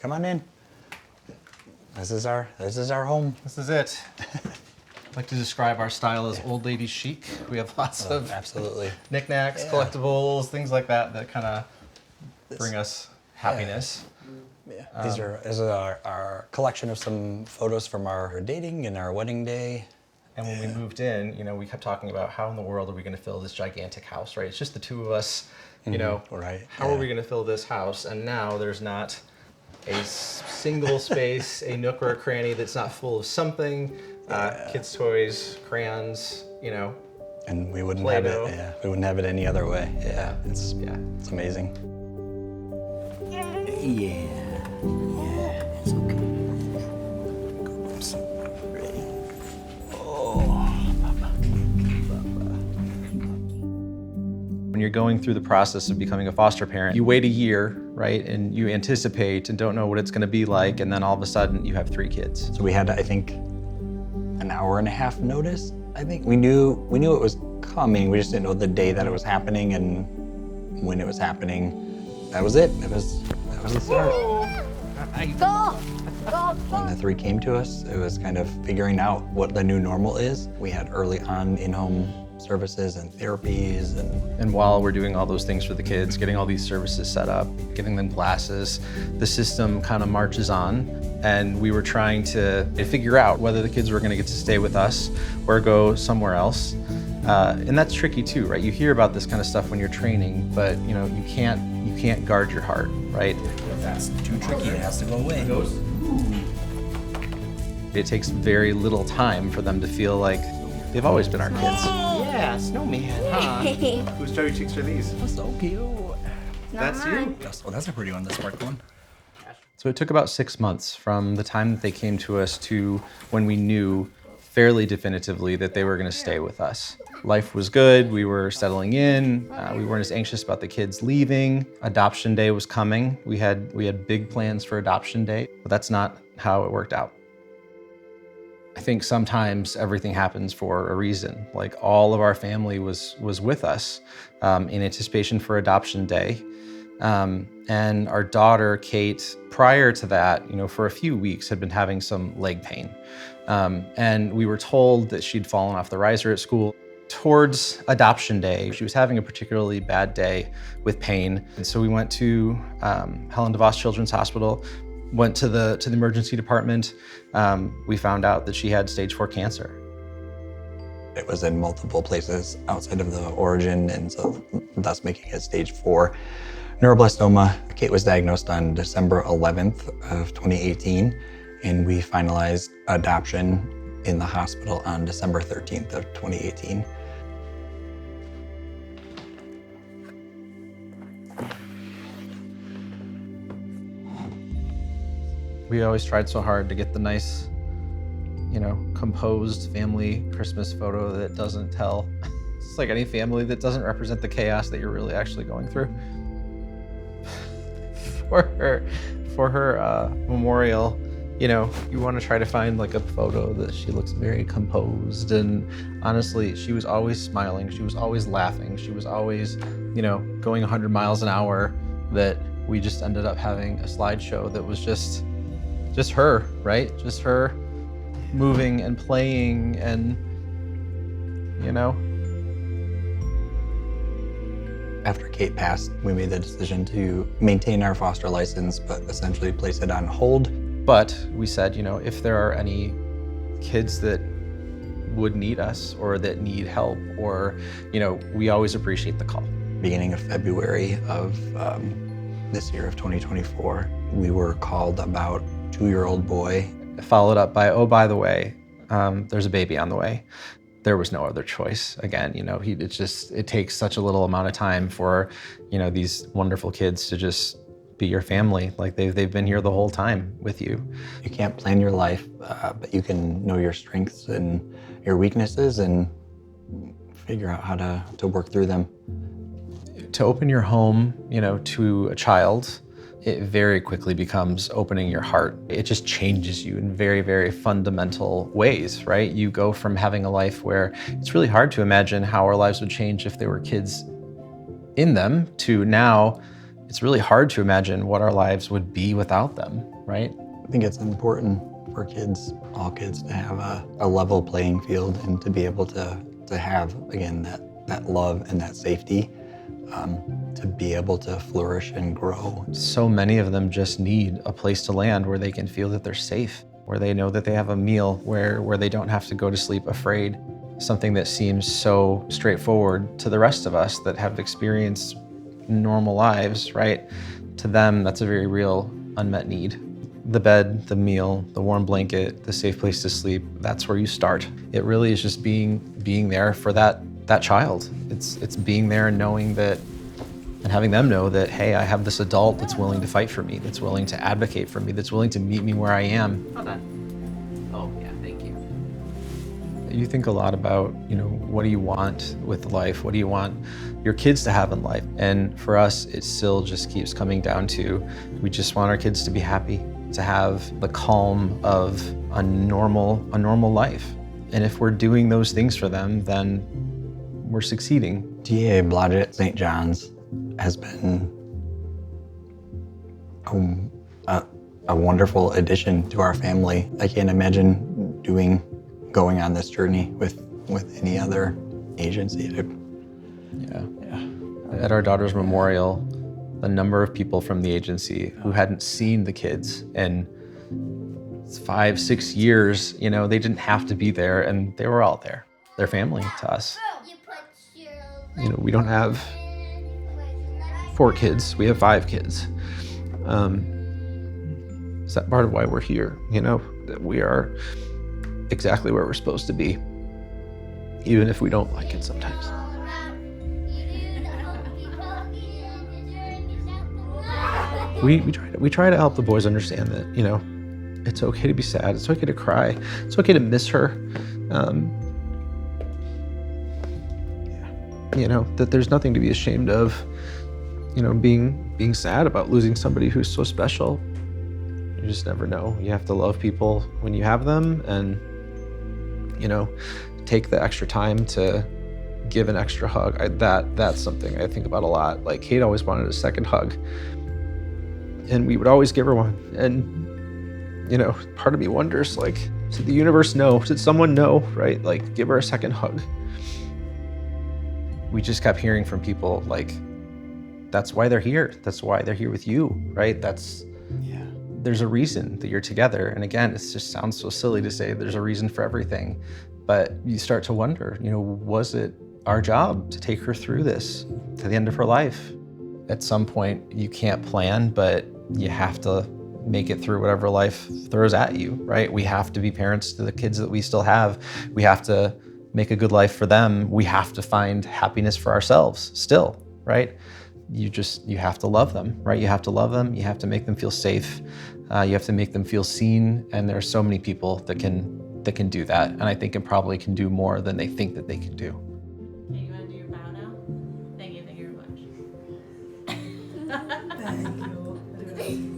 Come on in. This is our home. This is it. I like to describe our style as old lady chic. We have lots of absolutely knickknacks, collectibles, things like that kind of bring us happiness. Yeah. This is our collection of some photos from our dating and our wedding day. And when we moved in, we kept talking about how in the world are we going to fill this gigantic house, right? It's just the two of us, Right. How are we going to fill this house? And now there's not a single space, a nook or a cranny that's not full of something, kids' toys, crayons, And we wouldn't Play-Doh. have it. Yeah, we wouldn't have it any other way. Yeah, it's amazing. Yeah, it's okay. Oops. Ready. When you're going through the process of becoming a foster parent, you wait a year, right? And you anticipate and don't know what it's going to be like. And then all of a sudden you have 3 kids. So we had, I think, an hour and a half notice. I think we knew it was coming. We just didn't know the day that it was happening and when it was happening. That was it. That was the start. When the 3 came to us, it was kind of figuring out what the new normal is. We had early on in-home services and therapies And while we're doing all those things for the kids, getting all these services set up, getting them glasses, the system kind of marches on. And we were trying to figure out whether the kids were going to get to stay with us or go somewhere else. And that's tricky too, right? You hear about this kind of stuff when you're training, but you can't guard your heart, right? If that's too tricky, it has to go away. It takes very little time for them to feel like they've always been our kids. Yeah, snowman, huh? Whose cherry cheeks are these? That's so cute. That's you. Oh, that's a pretty one, the sparkle one. So it took about 6 months from the time that they came to us to when we knew fairly definitively that they were going to stay with us. Life was good. We were settling in. We weren't as anxious about the kids leaving. Adoption day was coming. We had big plans for adoption day, but that's not how it worked out. I think sometimes everything happens for a reason. Like all of our family was with us in anticipation for adoption day. And our daughter, Kate, prior to that, for a few weeks had been having some leg pain. And we were told that she'd fallen off the riser at school. Towards adoption day, she was having a particularly bad day with pain. And so we went to Helen DeVos Children's Hospital, went to the emergency department. We found out that she had stage 4 cancer. It was in multiple places outside of the origin, and so thus making it stage 4 neuroblastoma. Kate was diagnosed on December 11th of 2018, and we finalized adoption in the hospital on December 13th of 2018. We always tried so hard to get the nice, composed family Christmas photo that doesn't tell. It's like any family that doesn't represent the chaos that you're really actually going through. For her memorial, you want to try to find like a photo that she looks very composed, and honestly, she was always smiling, she was always laughing, she was always, going 100 miles an hour, that we just ended up having a slideshow that was just her, right? Just her moving and playing and, After Kate passed, we made the decision to maintain our foster license, but essentially place it on hold. But we said, if there are any kids that would need us or that need help, or, we always appreciate the call. Beginning of February of this year of 2024, we were called about a 2-year-old boy. Followed up by, oh, by the way, there's a baby on the way. There was no other choice. Again, it takes such a little amount of time for, these wonderful kids to just be your family. Like they've been here the whole time with you. You can't plan your life, but you can know your strengths and your weaknesses and figure out how to work through them. To open your home, to a child, it very quickly becomes opening your heart. It just changes you in very, very fundamental ways, right? You go from having a life where it's really hard to imagine how our lives would change if there were kids in them, to now it's really hard to imagine what our lives would be without them, right? I think it's important for kids, all kids, to have a level playing field and to be able to have, again, that love and that safety, to be able to flourish and grow. So many of them just need a place to land where they can feel that they're safe, where they know that they have a meal, where they don't have to go to sleep afraid. Something that seems so straightforward to the rest of us that have experienced normal lives, right? To them, that's a very real unmet need. The bed, the meal, the warm blanket, the safe place to sleep, that's where you start. It really is just being there for that child. It's being there and knowing that, and having them know that, hey, I have this adult that's willing to fight for me, that's willing to advocate for me, that's willing to meet me where I am. Hold on. Oh, yeah, thank you. You think a lot about, what do you want with life? What do you want your kids to have in life? And for us, it still just keeps coming down to, we just want our kids to be happy, to have the calm of a normal life. And if we're doing those things for them, then we're succeeding. DA Blodgett St. John's has been a wonderful addition to our family. I can't imagine going on this journey with any other agency. Yeah. At our daughter's memorial, the number of people from the agency who hadn't seen the kids in 5-6 years, they didn't have to be there, and they were all there. They're family to us. We don't have 4 kids, we have 5 kids. Is that part of why we're here? That we are exactly where we're supposed to be, even if we don't like it sometimes. We try to help the boys understand that, it's okay to be sad, it's okay to cry, it's okay to miss her. That there's nothing to be ashamed of, being sad about losing somebody who's so special. You just never know. You have to love people when you have them, and, take the extra time to give an extra hug. That's something I think about a lot. Like, Kate always wanted a second hug, and we would always give her one. And, part of me wonders, did the universe know? Did someone know, right? Give her a second hug. We just kept hearing from people, that's why they're here. That's why they're here with you, right? There's a reason that you're together. And again, it just sounds so silly to say there's a reason for everything, but you start to wonder, was it our job to take her through this to the end of her life? At some point, you can't plan, but you have to make it through whatever life throws at you, right? We have to be parents to the kids that we still have. We have to make a good life for them. We have to find happiness for ourselves still, right? You have to love them, right? You have to love them. You have to make them feel safe. You have to make them feel seen. And there are so many people that can do that. And I think it probably can do more than they think that they can do. Okay, you want to do your bow now? Thank you very much. Thank you.